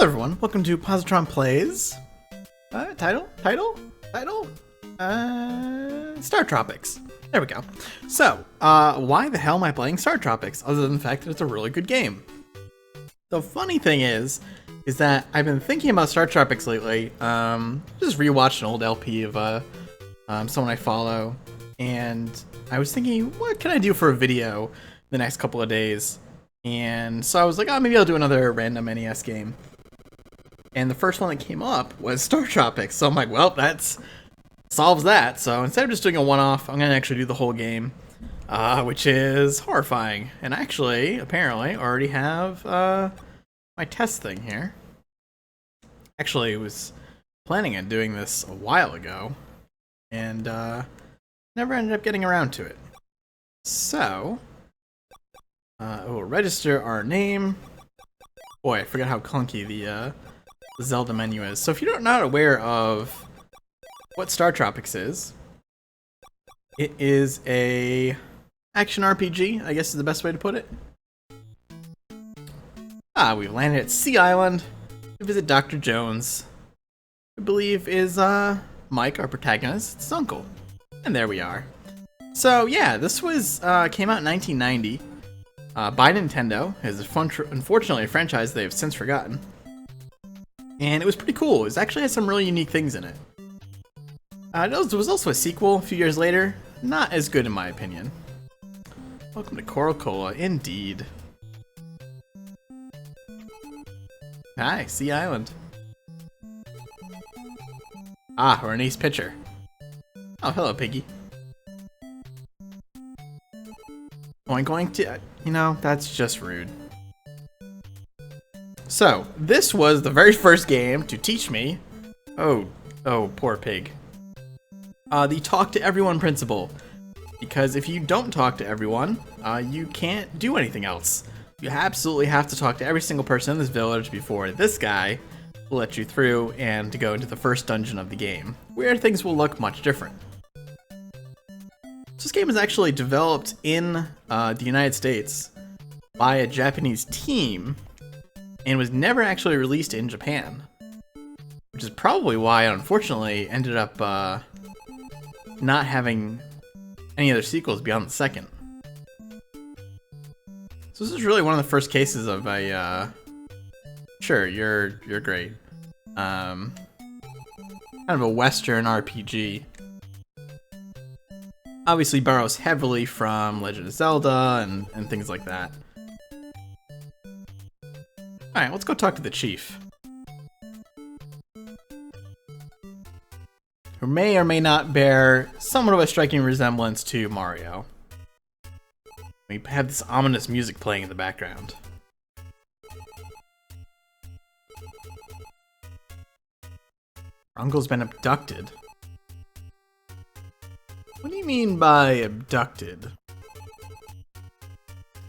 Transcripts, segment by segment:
everyone, welcome to Positron Plays. Title? StarTropics. There we go. So, why the hell am I playing StarTropics, other than the fact that it's a really good game? The funny thing is that I've been thinking about StarTropics lately. Just rewatched an old LP of someone I follow, and I was thinking, what can I do for a video the next couple of days? And so I was like, oh, maybe I'll do another random NES game. And the first one that came up was StarTropics. So I'm like, well, that solves that. So instead of just doing a one-off, I'm going to actually do the whole game, which is horrifying. And actually, apparently, already have my test thing here. Actually, I was planning on doing this a while ago, and never ended up getting around to it. So we'll register our name. Boy, I forgot how clunky the Zelda menu is. So if you're not aware of what StarTropics is, it is a action RPG, I guess is the best way to put it. We've landed at Sea Island to visit Dr. Jones, I believe is Mike, our protagonist, his uncle. And there we are. So yeah, this was came out in 1990 by Nintendo. It's unfortunately a franchise they have since forgotten. And it was pretty cool. It actually had some really unique things in it. There was also a sequel a few years later. Not as good in my opinion. Welcome to Coral Cola, indeed. Hi, Sea Island. We're an ace pitcher. Oh, hello, Piggy. Oink oink to, you know, that's just rude. So, this was the very first game to teach me, oh, poor pig, the talk to everyone principle. Because if you don't talk to everyone, you can't do anything else. You absolutely have to talk to every single person in this village before this guy will let you through and to go into the first dungeon of the game, where things will look much different. This game was actually developed in the United States by a Japanese team and was never actually released in Japan, which is probably why it unfortunately ended up not having any other sequels beyond the second. So this is really one of the first cases of a sure, you're great, kind of a Western RPG. Obviously borrows heavily from Legend of Zelda and things like that. Alright, let's go talk to the chief, who may or may not bear somewhat of a striking resemblance to Mario. We have this ominous music playing in the background. Our uncle's been abducted. What do you mean by abducted?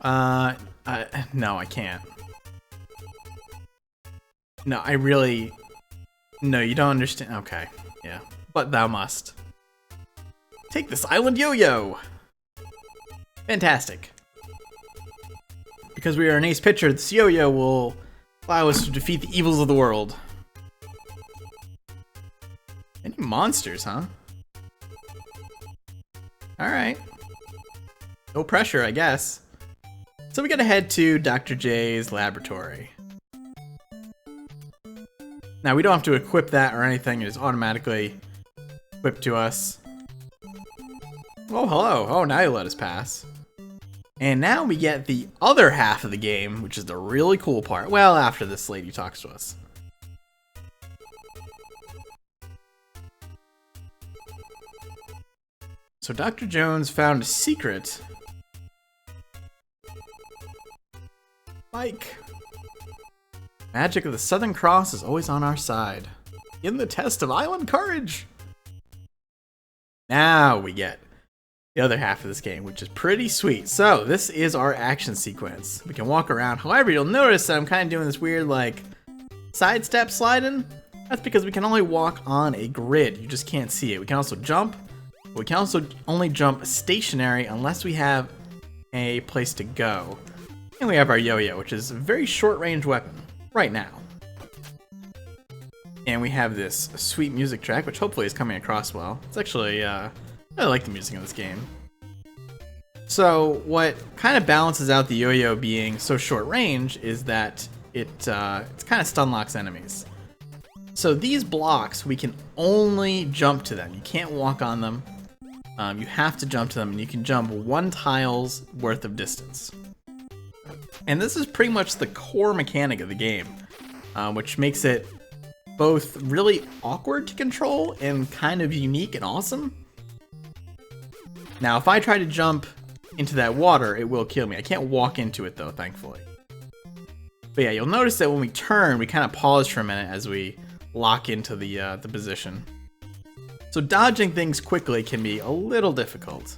No, I can't. No, I really... No, you don't understand. Okay, yeah. But thou must. Take this island yo-yo! Fantastic. Because we are an ace pitcher, this yo-yo will allow us to defeat the evils of the world. Any monsters, huh? Alright. No pressure, I guess. So we gotta head to Dr. J's laboratory. Now, we don't have to equip that or anything. It is automatically equipped to us. Oh, hello. Oh, now you let us pass. And now we get the other half of the game, which is the really cool part. Well, after this lady talks to us. So Dr. Jones found a secret. Mike. Magic of the Southern Cross is always on our side. In the test of island courage. Now we get the other half of this game, which is pretty sweet. So this is our action sequence. We can walk around. However, you'll notice that I'm kind of doing this weird like sidestep sliding. That's because we can only walk on a grid. You just can't see it. We can also jump. We can also only jump stationary unless we have a place to go. And we have our yo-yo, which is a very short range weapon right now. And we have this sweet music track, which hopefully is coming across well. It's actually, I really like the music in this game. So what kind of balances out the yo-yo being so short range is that it's kind of stun locks enemies. So these blocks, we can only jump to them. You can't walk on them. You have to jump to them, and you can jump 1 tile's worth of distance. And this is pretty much the core mechanic of the game, which makes it both really awkward to control and kind of unique and awesome. Now, if I try to jump into that water, it will kill me. I can't walk into it though, thankfully. But yeah, you'll notice that when we turn, we kind of pause for a minute as we lock into the position. So dodging things quickly can be a little difficult.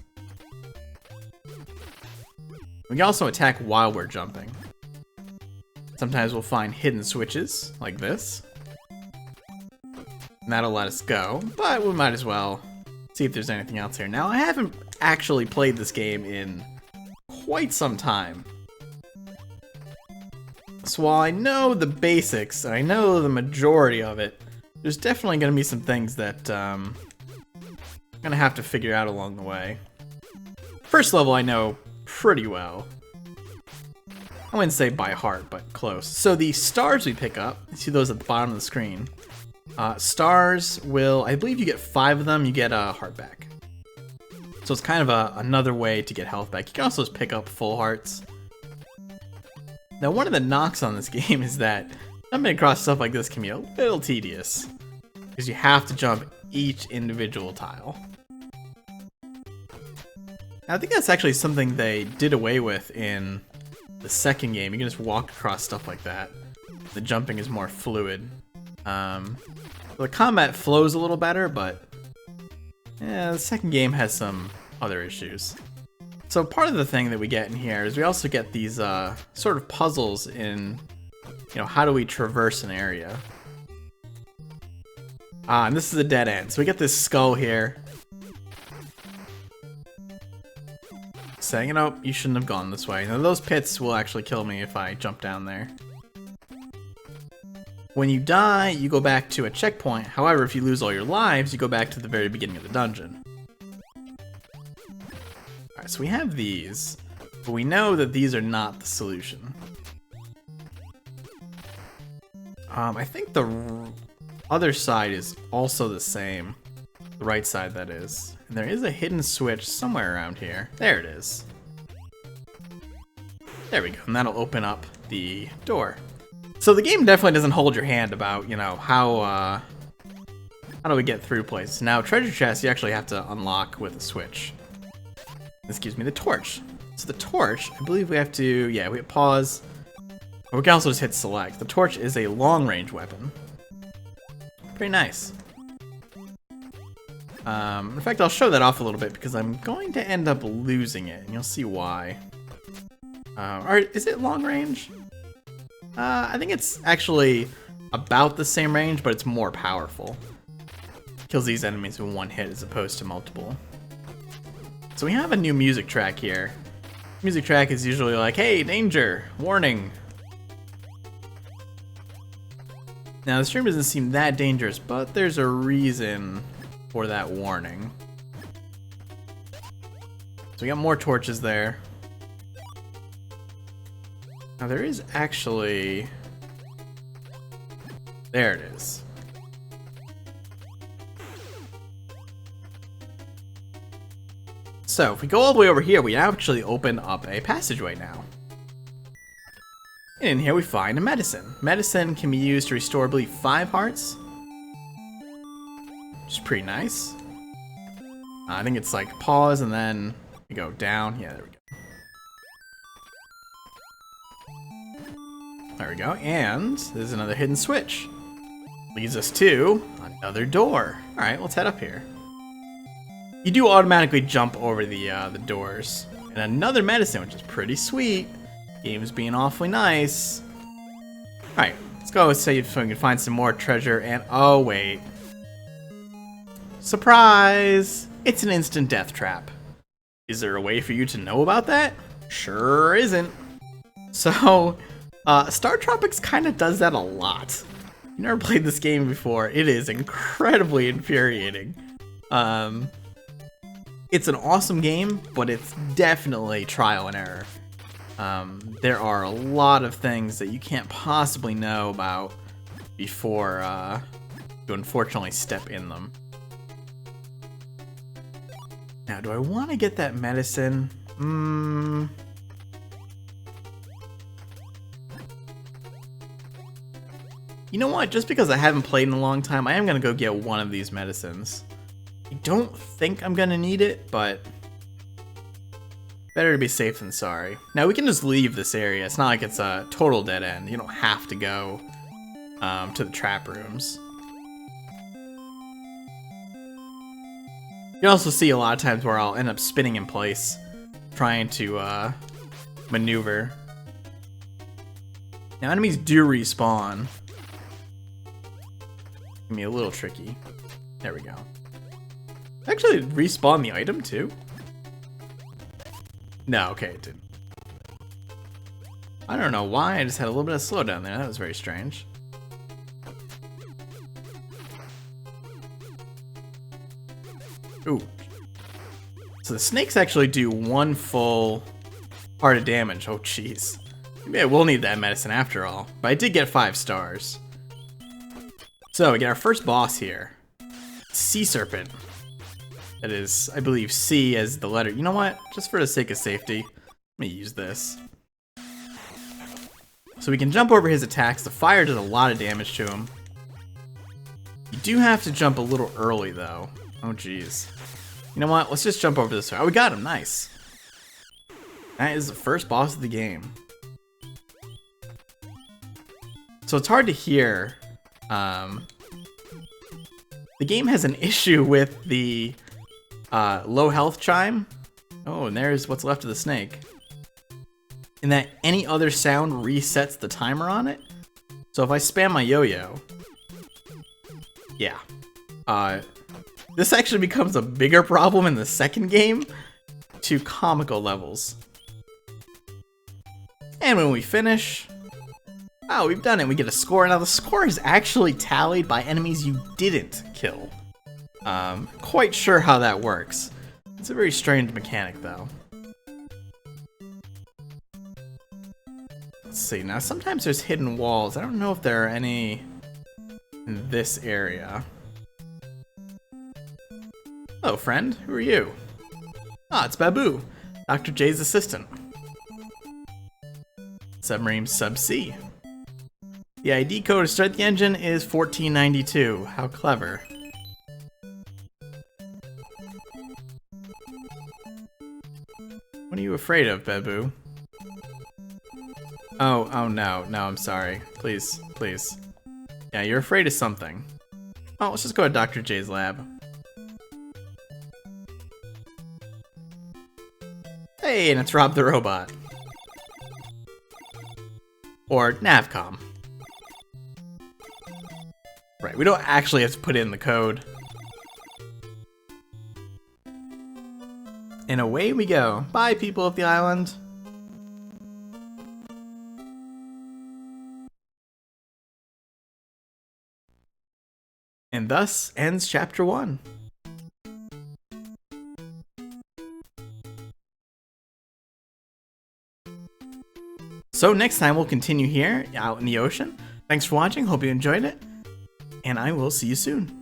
We can also attack while we're jumping. Sometimes we'll find hidden switches, like this. And that'll let us go, but we might as well see if there's anything else here. Now, I haven't actually played this game in quite some time. So while I know the basics, and I know the majority of it, there's definitely going to be some things that I'm going to have to figure out along the way. First level I know pretty well. I wouldn't say by heart, but close. So the stars we pick up, you see those at the bottom of the screen. Stars will, I believe you get 5 of them, you get a heart back. So it's kind of another way to get health back. You can also just pick up full hearts. Now, one of the knocks on this game is that jumping across stuff like this can be a little tedious, because you have to jump each individual tile. Now, I think that's actually something they did away with in the second game. You can just walk across stuff like that. The jumping is more fluid. The combat flows a little better, but yeah, the second game has some other issues. So part of the thing that we get in here is we also get these sort of puzzles in, how do we traverse an area? And this is a dead end. So we get this skull here saying, you shouldn't have gone this way. Now those pits will actually kill me if I jump down there. When you die, you go back to a checkpoint. However, if you lose all your lives, you go back to the very beginning of the dungeon. Alright, so we have these, but we know that these are not the solution. I think the other side is also the same. The right side, that is. And there is a hidden switch somewhere around here. There it is. There we go, and that'll open up the door. So the game definitely doesn't hold your hand about, how do we get through places. Now, treasure chests you actually have to unlock with a switch. This gives me the torch. So the torch, I believe we have to, we hit pause. Or we can also just hit select. The torch is a long-range weapon. Pretty nice. In fact, I'll show that off a little bit because I'm going to end up losing it, and you'll see why. Or is it long range? I think it's actually about the same range, but it's more powerful. Kills these enemies in one hit as opposed to multiple. So we have a new music track here. Music track is usually like, hey, danger, warning. Now the stream doesn't seem that dangerous, but there's a reason for that warning. So we got more torches there. Now there is actually... There it is. So if we go all the way over here, we actually open up a passageway now. And in here we find a medicine. Medicine can be used to restore, I believe, 5 hearts. Which is pretty nice. I think it's like pause and then we go down. Yeah, there we go. There we go, and there's another hidden switch. Leads us to another door. Alright, let's head up here. You do automatically jump over the doors. And another medicine, which is pretty sweet. Game's being awfully nice. Alright, let's go see if we can find some more treasure, and oh wait. Surprise! It's an instant death trap. Is there a way for you to know about that? Sure isn't. So... StarTropics kind of does that a lot. you never played this game before, it is incredibly infuriating. It's an awesome game, but it's definitely trial and error. There are a lot of things that you can't possibly know about before you unfortunately step in them. Now, do I want to get that medicine? You know what? Just because I haven't played in a long time, I am going to go get one of these medicines. I don't think I'm going to need it, but better to be safe than sorry. Now, we can just leave this area. It's not like it's a total dead end. You don't have to go to the trap rooms. You can also see a lot of times where I'll end up spinning in place, trying to maneuver. Now, enemies do respawn. Can be a little tricky. There we go. Actually, respawn the item too? No, okay, it didn't. I don't know why, I just had a little bit of slowdown there. That was very strange. Ooh. So the snakes actually do 1 full heart of damage. Oh, jeez. Maybe I will need that medicine after all. But I did get 5 stars. So we get our first boss here. Sea Serpent. That is, I believe, C as the letter. You know what? Just for the sake of safety, let me use this. So we can jump over his attacks. The fire does a lot of damage to him. You do have to jump a little early, though. Oh, jeez. You know what? Let's just jump over this way. Oh, we got him. Nice. That is the first boss of the game. So it's hard to hear. The game has an issue with the low health chime. Oh, and there's what's left of the snake. And that any other sound resets the timer on it. So if I spam my yo-yo, yeah. This actually becomes a bigger problem in the second game to comical levels. And when we finish, oh, we've done it. We get a score. Now the score is actually tallied by enemies you didn't kill. Quite sure how that works. It's a very strange mechanic, though. Let's see. Now, sometimes there's hidden walls. I don't know if there are any in this area. Hello, friend. Who are you? Ah, it's Babu, Dr. J's assistant. Submarine Sub-C. The ID code to start the engine is 1492. How clever. What are you afraid of, Babu? Oh no, I'm sorry. Please, please. Yeah, you're afraid of something. Oh, let's just go to Dr. J's lab. Hey, and it's Rob the Robot. Or Navcom. Right, we don't actually have to put in the code. And away we go. Bye, people of the island. And thus ends Chapter 1. So next time we'll continue here, out in the ocean. Thanks for watching, hope you enjoyed it, and I will see you soon.